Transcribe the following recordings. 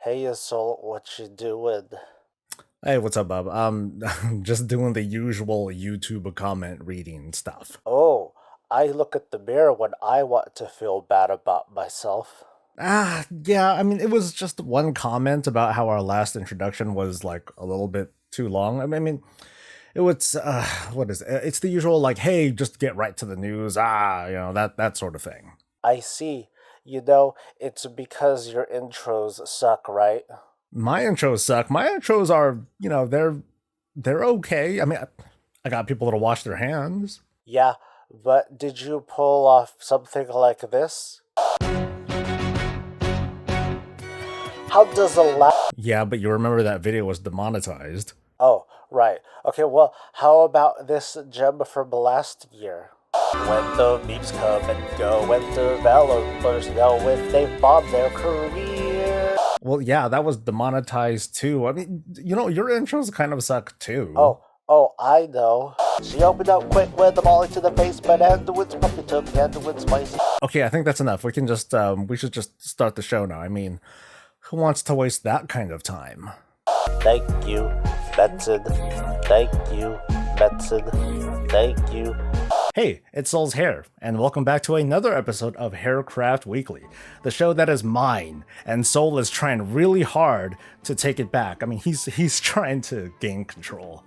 Hey, Soul, what you doing? Hey, what's up, Bob? Just doing the usual YouTube comment reading stuff. Oh, I look at the mirror when I want to feel bad about myself. Yeah, I mean, it was just one comment about how our last introduction was like a little bit too long. I mean, it was, what is it? It's the usual, like, hey, just get right to the news. That sort of thing. I see. It's because your intros suck, right? My intros suck. My intros are, they're okay. I got people to wash their hands. Yeah, but did you pull off something like this? How does a Yeah, but you remember that video was demonetized. Oh, right. Okay, well, how about this gem from last year? When the memes come and go, when developers know if they've bombed their career. Well, yeah, that was demonetized too. I mean, your intros kind of suck too. Oh, I know. She opened up quick with the ball into the face, but Andwin's puppy took Andwin's spicy. Okay, I think that's enough. We should just start the show now. I mean, who wants to waste that kind of time? Thank you, Benson. Thank you, Benson. Thank you. Hey, it's Soul's Hair, and welcome back to another episode of Haircraft Weekly, the show that is mine, and Soul is trying really hard to take it back. I mean, he's trying to gain control.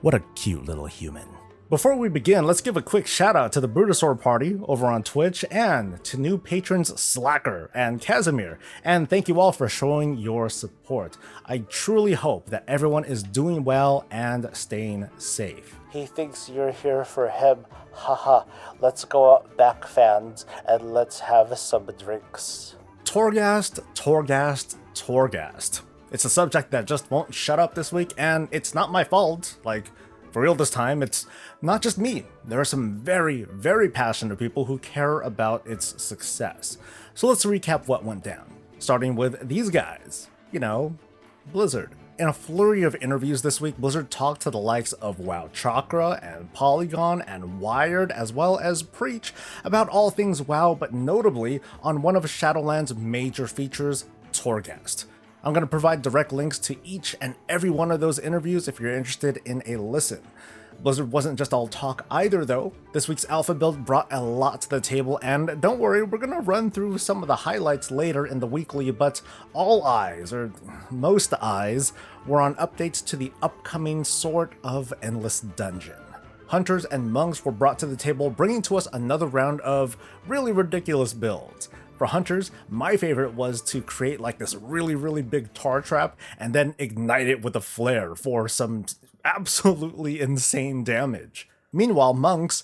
What a cute little human. Before we begin, let's give a quick shout out to the Brutosaur party over on Twitch and to new patrons Slacker and Casimir, and thank you all for showing your support. I truly hope that everyone is doing well and staying safe. He thinks you're here for him. Haha. Let's go out back, fans, and let's have some drinks. Torghast, Torghast, Torghast. It's a subject that just won't shut up this week, and it's not my fault. Like, for real this time, it's not just me. There are some very, very passionate people who care about its success. So let's recap what went down, starting with these guys. Blizzard. In a flurry of interviews this week, Blizzard talked to the likes of WoW Chakra and Polygon and Wired, as well as Preach, about all things WoW, but notably on one of Shadowlands' major features, Torghast. I'm going to provide direct links to each and every one of those interviews if you're interested in a listen. Blizzard wasn't just all talk either though. This week's alpha build brought a lot to the table, and don't worry, we're going to run through some of the highlights later in the weekly, but all eyes, or most eyes, were on updates to the upcoming Sword of Endless Dungeon. Hunters and monks were brought to the table, bringing to us another round of really ridiculous builds. For hunters, my favorite was to create like this really, really big tar trap and then ignite it with a flare for some absolutely insane damage. Meanwhile, monks,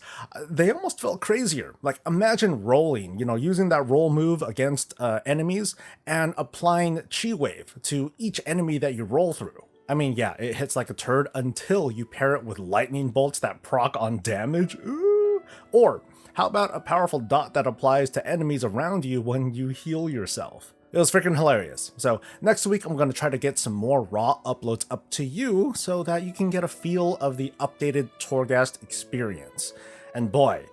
they almost felt crazier. Like, imagine rolling, using that roll move against enemies and applying Chi Wave to each enemy that you roll through. I mean, yeah, it hits like a turd until you pair it with lightning bolts that proc on damage. Ooh. Or how about a powerful dot that applies to enemies around you when you heal yourself? It was freaking hilarious. So next week, I'm going to try to get some more raw uploads up to you so that you can get a feel of the updated Torghast experience. And boy,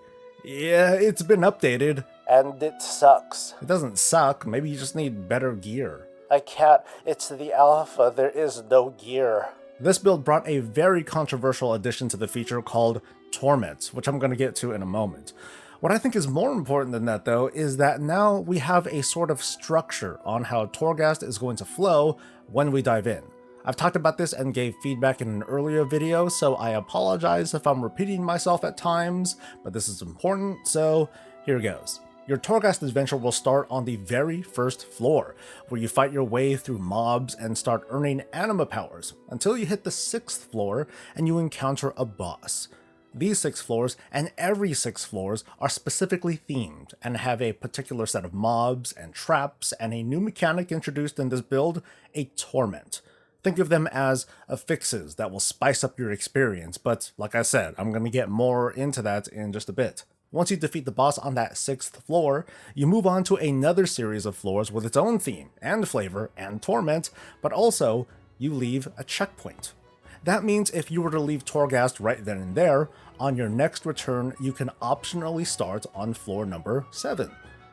yeah, it's been updated. And it sucks. It doesn't suck, maybe you just need better gear. I can't. It's the alpha. There is no gear. This build brought a very controversial addition to the feature called Torments, which I'm going to get to in a moment. What I think is more important than that, though, is that now we have a sort of structure on how Torghast is going to flow when we dive in. I've talked about this and gave feedback in an earlier video, so I apologize if I'm repeating myself at times, but this is important, so here goes. Your Torghast adventure will start on the very first floor, where you fight your way through mobs and start earning anima powers, until you hit the 6th floor and you encounter a boss. These 6 floors, and every 6 floors, are specifically themed and have a particular set of mobs and traps and a new mechanic introduced in this build, a Torment. Think of them as affixes that will spice up your experience, but like I said, I'm going to get more into that in just a bit. Once you defeat the boss on that 6th floor, you move on to another series of floors with its own theme and flavor and torment, but also you leave a checkpoint. That means if you were to leave Torghast right then and there, on your next return you can optionally start on floor number 7.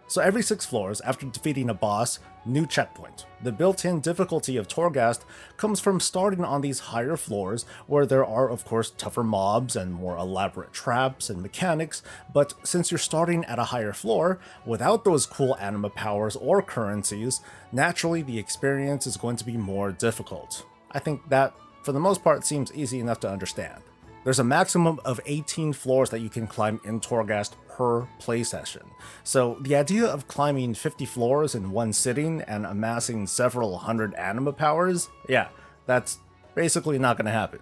So every 6 floors after defeating a boss, new checkpoint. The built-in difficulty of Torghast comes from starting on these higher floors where there are of course tougher mobs and more elaborate traps and mechanics, but since you're starting at a higher floor, without those cool anima powers or currencies, naturally the experience is going to be more difficult. I think that, for the most part, seems easy enough to understand. There's a maximum of 18 floors that you can climb in Torghast per play session. So the idea of climbing 50 floors in one sitting and amassing several hundred anima powers, yeah, that's basically not going to happen.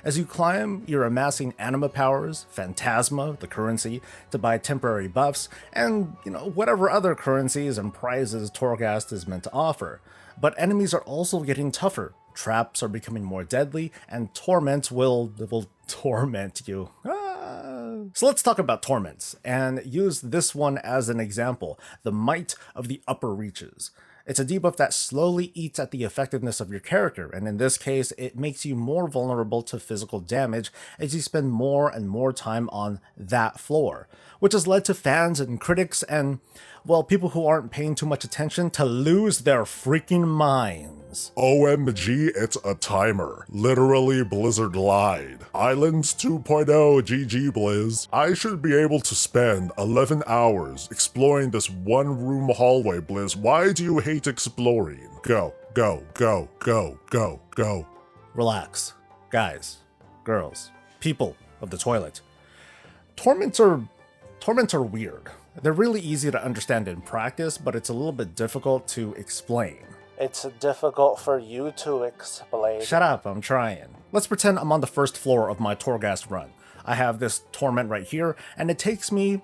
As you climb, you're amassing anima powers, phantasma, the currency, to buy temporary buffs, and, whatever other currencies and prizes Torghast is meant to offer. But enemies are also getting tougher. Traps are becoming more deadly, and Torments will torment you. So let's talk about Torments, and use this one as an example, the Might of the Upper Reaches. It's a debuff that slowly eats at the effectiveness of your character, and in this case, it makes you more vulnerable to physical damage as you spend more and more time on that floor, which has led to fans and critics and, well, people who aren't paying too much attention to lose their freaking minds. OMG, it's a timer. Literally, Blizzard lied. Islands 2.0 GG Blizz. I should be able to spend 11 hours exploring this one-room hallway, Blizz. Why do you hate exploring? Go, go, go, go, go, go. Relax. Guys, girls, people of the toilet. Torments are weird. They're really easy to understand in practice, but it's a little bit difficult to explain. It's difficult for you to explain. Shut up, I'm trying. Let's pretend I'm on the first floor of my Torghast run. I have this torment right here, and it takes me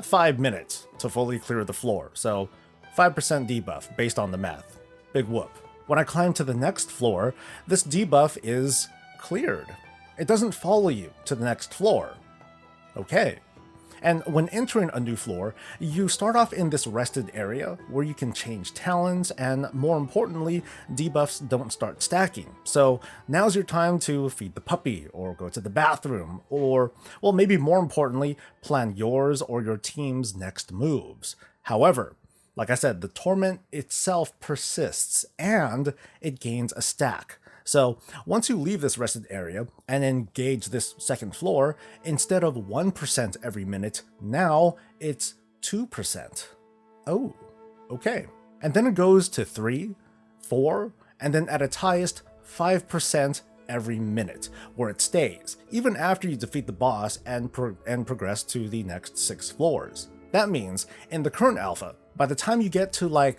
5 minutes to fully clear the floor, so 5% debuff based on the math. Big whoop. When I climb to the next floor, this debuff is cleared. It doesn't follow you to the next floor. Okay. And when entering a new floor, you start off in this rested area where you can change talents, and more importantly, debuffs don't start stacking. So now's your time to feed the puppy, or go to the bathroom, or, well, maybe more importantly, plan yours or your team's next moves. However, like I said, the torment itself persists, and it gains a stack. So once you leave this rested area and engage this second floor, instead of 1% every minute, now it's 2%. Oh, okay. And then it goes to 3, 4, and then at its highest, 5% every minute, where it stays, even after you defeat the boss and progress to the next 6 floors. That means, in the current alpha, by the time you get to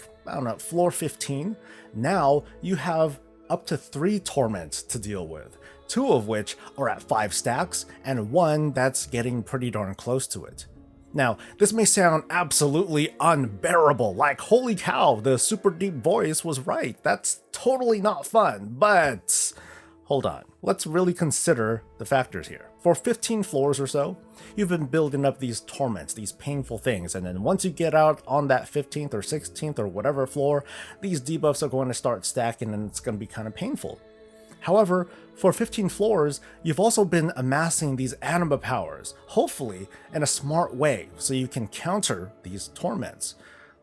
floor 15, now you have up to 3 torments to deal with, 2 of which are at 5 stacks, and 1 that's getting pretty darn close to it. Now, this may sound absolutely unbearable, like holy cow, the super deep voice was right, that's totally not fun, but hold on, let's really consider the factors here. For 15 floors or so, you've been building up these torments, these painful things, and then once you get out on that 15th or 16th or whatever floor, these debuffs are going to start stacking and it's going to be kind of painful. However, for 15 floors, you've also been amassing these anima powers, hopefully in a smart way, so you can counter these torments.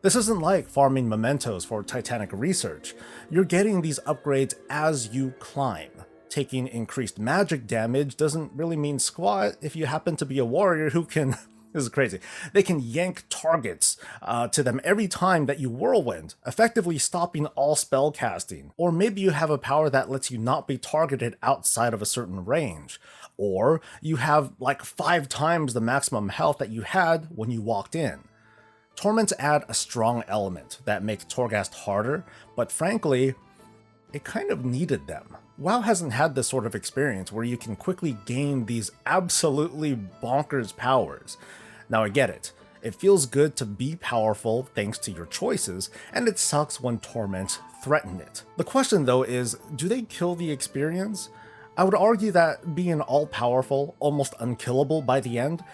This isn't like farming mementos for Titanic research. You're getting these upgrades as you climb. Taking increased magic damage doesn't really mean squat if you happen to be a warrior who can, this is crazy, they can yank targets to them every time that you whirlwind, effectively stopping all spell casting. Or maybe you have a power that lets you not be targeted outside of a certain range. Or you have 5 times the maximum health that you had when you walked in. Torments add a strong element that make Torghast harder, but frankly, it kind of needed them. WoW hasn't had this sort of experience where you can quickly gain these absolutely bonkers powers. Now I get it. It feels good to be powerful thanks to your choices, and it sucks when torments threaten it. The question though is, do they kill the experience? I would argue that being all-powerful, almost unkillable by the end,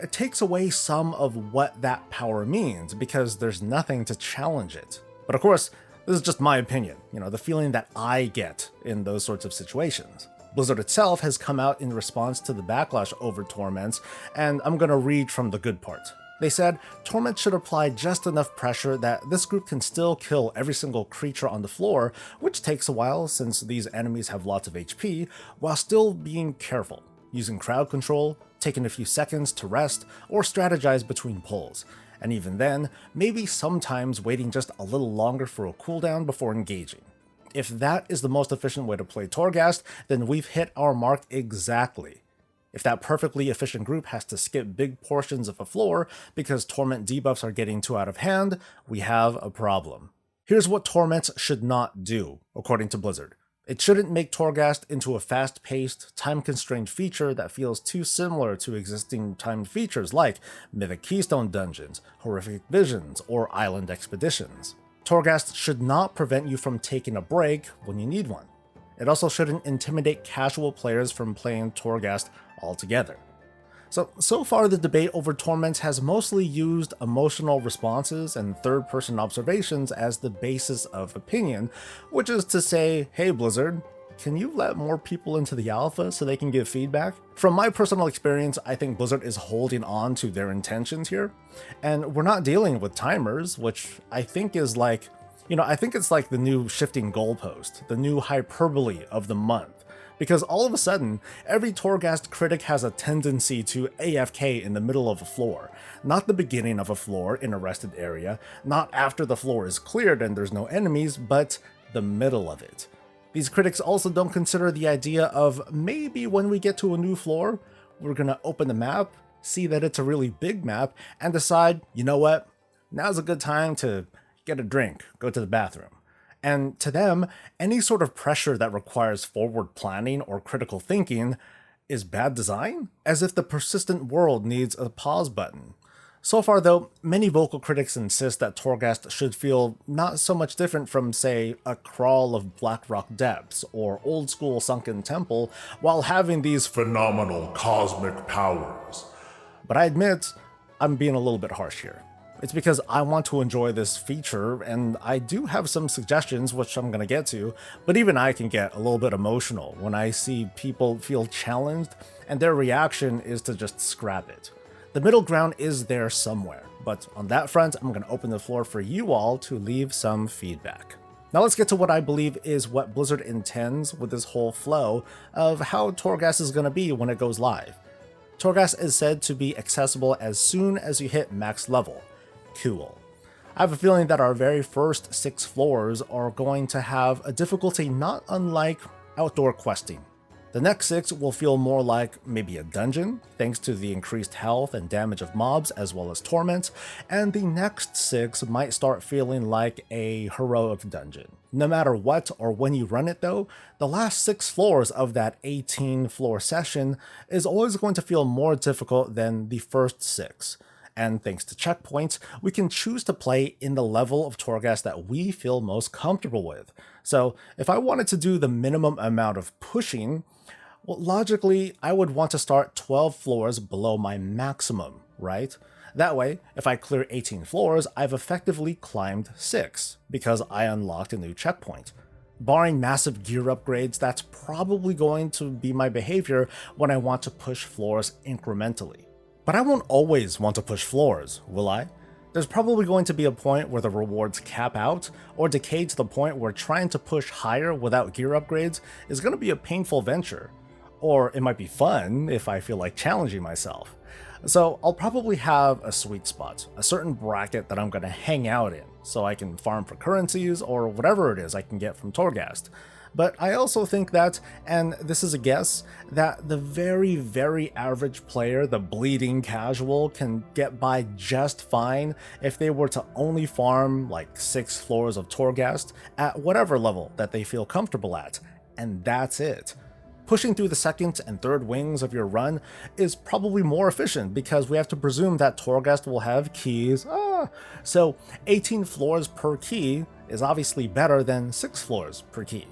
it takes away some of what that power means because there's nothing to challenge it. But of course, this is just my opinion, the feeling that I get in those sorts of situations. Blizzard itself has come out in response to the backlash over Torments, and I'm gonna read from the good part. They said Torments should apply just enough pressure that this group can still kill every single creature on the floor, which takes a while since these enemies have lots of HP, while still being careful, using crowd control, taking a few seconds to rest, or strategize between pulls. And even then, maybe sometimes waiting just a little longer for a cooldown before engaging. If that is the most efficient way to play Torghast, then we've hit our mark exactly. If that perfectly efficient group has to skip big portions of a floor because Torment debuffs are getting too out of hand, we have a problem. Here's what Torments should not do, according to Blizzard. It shouldn't make Torghast into a fast-paced, time-constrained feature that feels too similar to existing timed features like Mythic Keystone Dungeons, Horrific Visions, or Island Expeditions. Torghast should not prevent you from taking a break when you need one. It also shouldn't intimidate casual players from playing Torghast altogether. So far the debate over Torments has mostly used emotional responses and third-person observations as the basis of opinion, which is to say, hey Blizzard, can you let more people into the alpha so they can give feedback? From my personal experience, I think Blizzard is holding on to their intentions here, and we're not dealing with timers, which I think is like, I think it's like the new shifting goalpost, the new hyperbole of the month. Because all of a sudden, every Torghast critic has a tendency to AFK in the middle of a floor. Not the beginning of a floor in a rested area, not after the floor is cleared and there's no enemies, but the middle of it. These critics also don't consider the idea of maybe when we get to a new floor, we're gonna open the map, see that it's a really big map, and decide, you know what, now's a good time to get a drink, go to the bathroom. And to them, any sort of pressure that requires forward planning or critical thinking is bad design, as if the persistent world needs a pause button. So far though, many vocal critics insist that Torghast should feel not so much different from, say, a Crawl of Blackrock Depths or Old School Sunken Temple, while having these phenomenal cosmic powers. But I admit, I'm being a little bit harsh here. It's because I want to enjoy this feature, and I do have some suggestions, which I'm going to get to, but even I can get a little bit emotional when I see people feel challenged, and their reaction is to just scrap it. The middle ground is there somewhere, but on that front, I'm going to open the floor for you all to leave some feedback. Now let's get to what I believe is what Blizzard intends with this whole flow of how Torghast is going to be when it goes live. Torghast is said to be accessible as soon as you hit max level. Cool. I have a feeling that our very first 6 floors are going to have a difficulty not unlike outdoor questing. The next 6 will feel more like maybe a dungeon, thanks to the increased health and damage of mobs as well as torment, and the next 6 might start feeling like a heroic dungeon. No matter what or when you run it though, the last 6 floors of that 18 floor session is always going to feel more difficult than the first 6. And thanks to checkpoints, we can choose to play in the level of Torghast that we feel most comfortable with. So if I wanted to do the minimum amount of pushing, well, logically, I would want to start 12 floors below my maximum, right? That way, if I clear 18 floors, I've effectively climbed 6, because I unlocked a new checkpoint. Barring massive gear upgrades, that's probably going to be my behavior when I want to push floors incrementally. But I won't always want to push floors, will I? There's probably going to be a point where the rewards cap out, or decay to the point where trying to push higher without gear upgrades is going to be a painful venture. Or it might be fun if I feel like challenging myself. So I'll probably have a sweet spot, a certain bracket that I'm going to hang out in, so I can farm for currencies or whatever it is I can get from Torghast. But I also think that, and this is a guess, that the very, very average player, the bleeding casual, can get by just fine if they were to only farm like 6 floors of Torghast at whatever level that they feel comfortable at, and that's it. Pushing through the second and third wings of your run is probably more efficient because we have to presume that Torghast will have keys. So 18 floors per key is obviously better than 6 floors per key.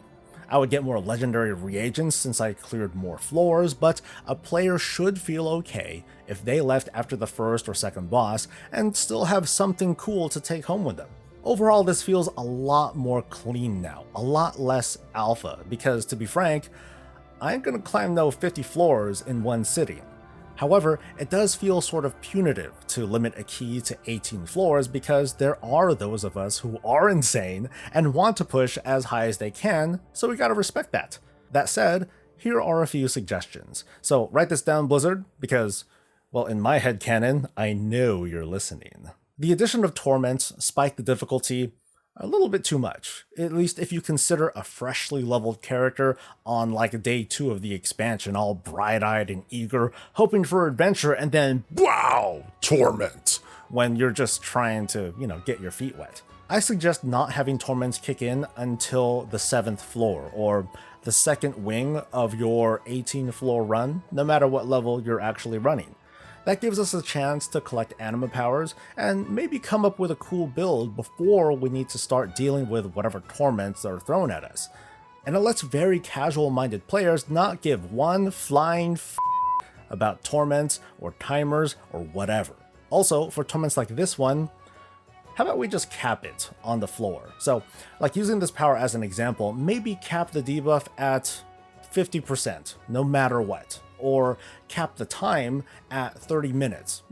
I would get more legendary reagents since I cleared more floors, but a player should feel okay if they left after the first or second boss and still have something cool to take home with them. Overall, this feels a lot more clean now, a lot less alpha, because to be frank, I ain't gonna climb no 50 floors in one sitting. However, it does feel sort of punitive to limit a key to 18 floors because there are those of us who are insane and want to push as high as they can, so we gotta respect that. That said, here are a few suggestions. So write this down, Blizzard, because, well, in my headcanon, I know you're listening. The addition of Torments spiked the difficulty a little bit too much, at least if you consider a freshly leveled character on like day 2 of the expansion, all bright-eyed and eager, hoping for adventure, and then Wow! Torment! when you're just trying to, get your feet wet. I suggest not having Torments kick in until the 7th floor, or the second wing of your 18 floor run, no matter what level you're actually running. That gives us a chance to collect anima powers and maybe come up with a cool build before we need to start dealing with whatever torments are thrown at us. And it lets very casual-minded players not give one flying about torments or timers or whatever. Also, for torments like this one, how about we just cap it on the floor? So, like using this power as an example, maybe cap the debuff at 50%, no matter what. Or cap the time at 30 minutes,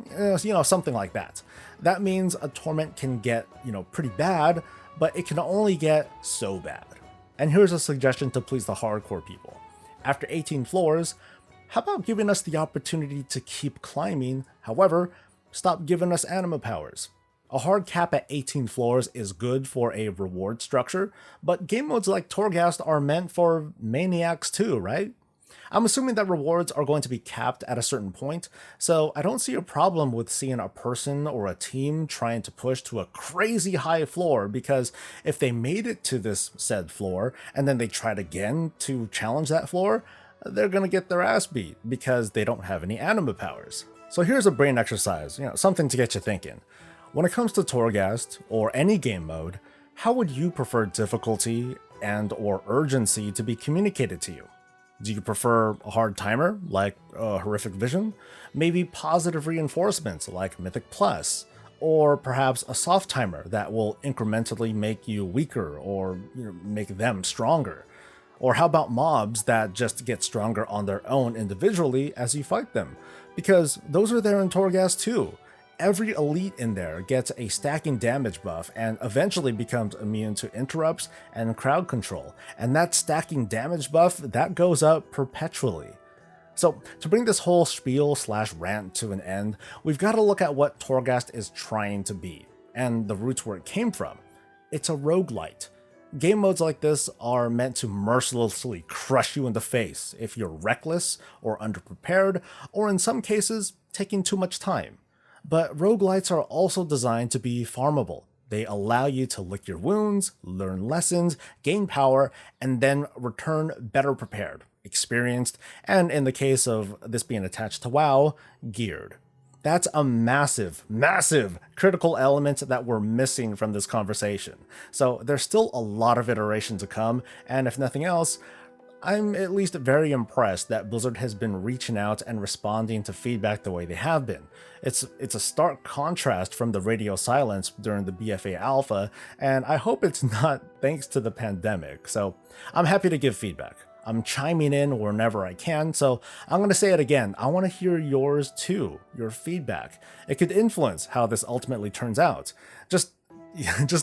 something like that. That means a torment can get, pretty bad, but it can only get so bad. And here's a suggestion to please the hardcore people. After 18 floors, how about giving us the opportunity to keep climbing? However, stop giving us anima powers. A hard cap at 18 floors is good for a reward structure, but game modes like Torghast are meant for maniacs too, right? I'm assuming that rewards are going to be capped at a certain point, so I don't see a problem with seeing a person or a team trying to push to a crazy high floor, because if they made it to this said floor and then they tried again to challenge that floor, they're gonna get their ass beat because they don't have any anima powers. So here's a brain exercise, something to get you thinking. When it comes to Torghast or any game mode, how would you prefer difficulty and or urgency to be communicated to you? Do you prefer a hard timer, like Horrific Vision? Maybe positive reinforcements, like Mythic Plus? Or perhaps a soft timer that will incrementally make you weaker or make them stronger? Or how about mobs that just get stronger on their own individually as you fight them? Because those are there in Torghast too. Every elite in there gets a stacking damage buff and eventually becomes immune to interrupts and crowd control. And that stacking damage buff, that goes up perpetually. So to bring this whole spiel/rant to an end, we've got to look at what Torghast is trying to be, and the roots where it came from. It's a roguelite. Game modes like this are meant to mercilessly crush you in the face if you're reckless or underprepared, or in some cases, taking too much time. But roguelites are also designed to be farmable. They allow you to lick your wounds, learn lessons, gain power, and then return better prepared, experienced, and in the case of this being attached to WoW, geared. That's a massive, massive critical element that we're missing from this conversation. So there's still a lot of iteration to come, and if nothing else, I'm at least very impressed that Blizzard has been reaching out and responding to feedback the way they have been. It's a stark contrast from the radio silence during the BFA alpha, and I hope it's not thanks to the pandemic, so I'm happy to give feedback. I'm chiming in whenever I can, so I'm going to say it again. I want to hear yours too, your feedback. It could influence how this ultimately turns out. Just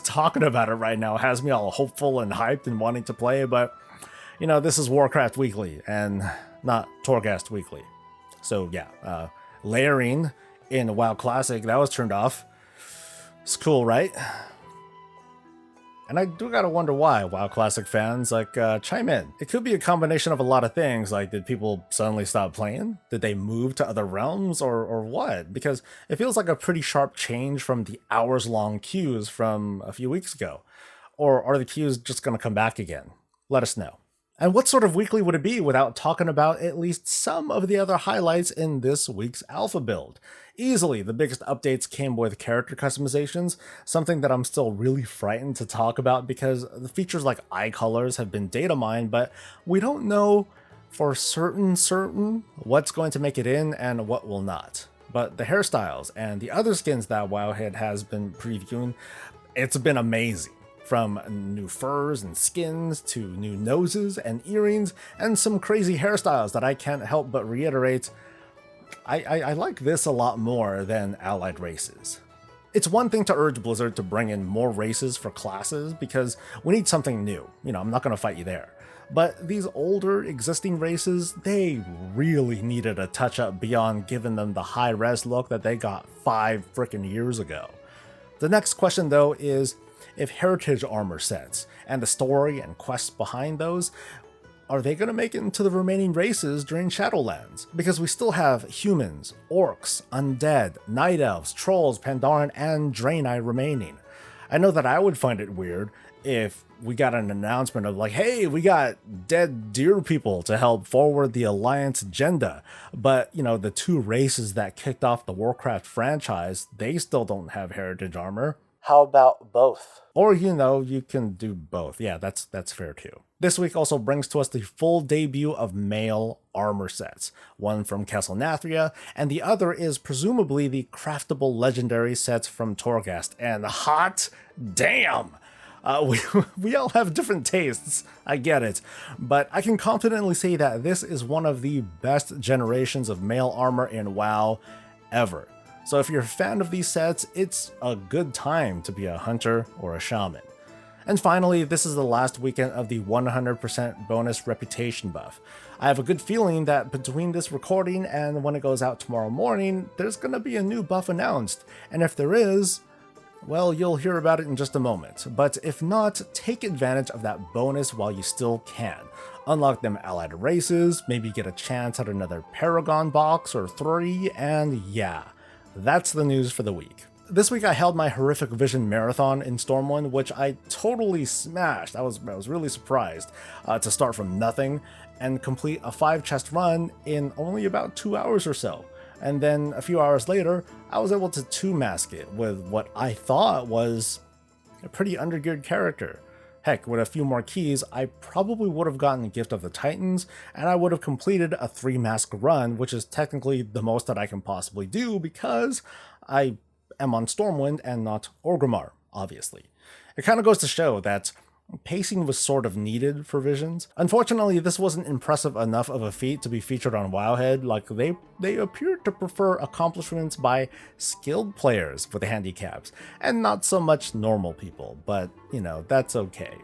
talking about it right now has me all hopeful and hyped and wanting to play, but this is Warcraft Weekly and not Torghast Weekly. So yeah, layering in WoW Classic, that was turned off. It's cool, right? And I do gotta wonder why WoW Classic fans chime in. It could be a combination of a lot of things, like did people suddenly stop playing? Did they move to other realms or what? Because it feels like a pretty sharp change from the hours-long queues from a few weeks ago. Or are the queues just gonna come back again? Let us know. And what sort of weekly would it be without talking about at least some of the other highlights in this week's alpha build? Easily, the biggest updates came with character customizations, something that I'm still really frightened to talk about because the features like eye colors have been data mined, but we don't know for certain what's going to make it in and what will not. But the hairstyles and the other skins that Wowhead has been previewing, it's been amazing. From new furs and skins to new noses and earrings and some crazy hairstyles that I can't help but reiterate, I like this a lot more than allied races. It's one thing to urge Blizzard to bring in more races for classes because we need something new. I'm not going to fight you there. But these older existing races, they really needed a touch up beyond giving them the high res look that they got 5 frickin' years ago. The next question though is if heritage armor sets and the story and quests behind those, are they going to make it into the remaining races during Shadowlands? Because we still have humans, orcs, undead, night elves, trolls, Pandaren, and Draenei remaining. I know that I would find it weird if we got an announcement of like, hey, we got dead deer people to help forward the Alliance agenda. But, the 2 races that kicked off the Warcraft franchise, they still don't have heritage armor. How about both? Or, you can do both. Yeah, that's fair too. This week also brings to us the full debut of male armor sets. One from Castle Nathria, and the other is presumably the craftable legendary sets from Torghast. And hot damn! We all have different tastes, I get it, but I can confidently say that this is one of the best generations of male armor in WoW ever. So if you're a fan of these sets, it's a good time to be a hunter or a shaman. And finally, this is the last weekend of the 100% bonus reputation buff. I have a good feeling that between this recording and when it goes out tomorrow morning, there's gonna be a new buff announced, and if there is, well, you'll hear about it in just a moment. But if not, take advantage of that bonus while you still can. Unlock them allied races, maybe get a chance at another Paragon box or 3, and yeah. That's the news for the week. This week I held my Horrific Vision Marathon in Stormwind, which I totally smashed. I was really surprised to start from nothing and complete a 5 chest run in only about 2 hours or so. And then a few hours later, I was able to 2-mask it with what I thought was a pretty undergeared character. Heck, with a few more keys, I probably would have gotten Gift of the Titans, and I would have completed a 3-mask run, which is technically the most that I can possibly do because I am on Stormwind and not Orgrimmar, obviously. It kind of goes to show that pacing was sort of needed for Visions. Unfortunately, this wasn't impressive enough of a feat to be featured on Wowhead. Like, they appeared to prefer accomplishments by skilled players with the handicaps, and not so much normal people, but, that's okay.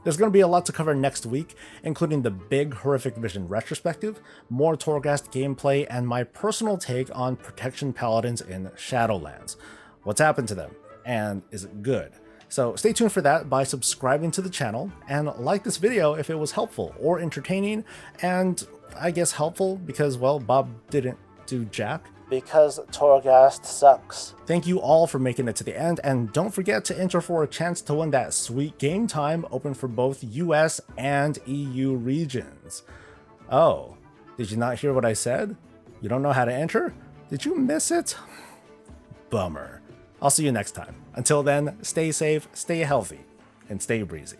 There's going to be a lot to cover next week, including the big Horrific Vision retrospective, more Torghast gameplay, and my personal take on Protection Paladins in Shadowlands. What's happened to them? And is it good? So stay tuned for that by subscribing to the channel, and like this video if it was helpful or entertaining, and I guess helpful because, well, Bob didn't do jack. Because Torghast sucks. Thank you all for making it to the end, and don't forget to enter for a chance to win that sweet game time open for both US and EU regions. Oh, did you not hear what I said? You don't know how to enter? Did you miss it? Bummer. I'll see you next time. Until then, stay safe, stay healthy, and stay breezy.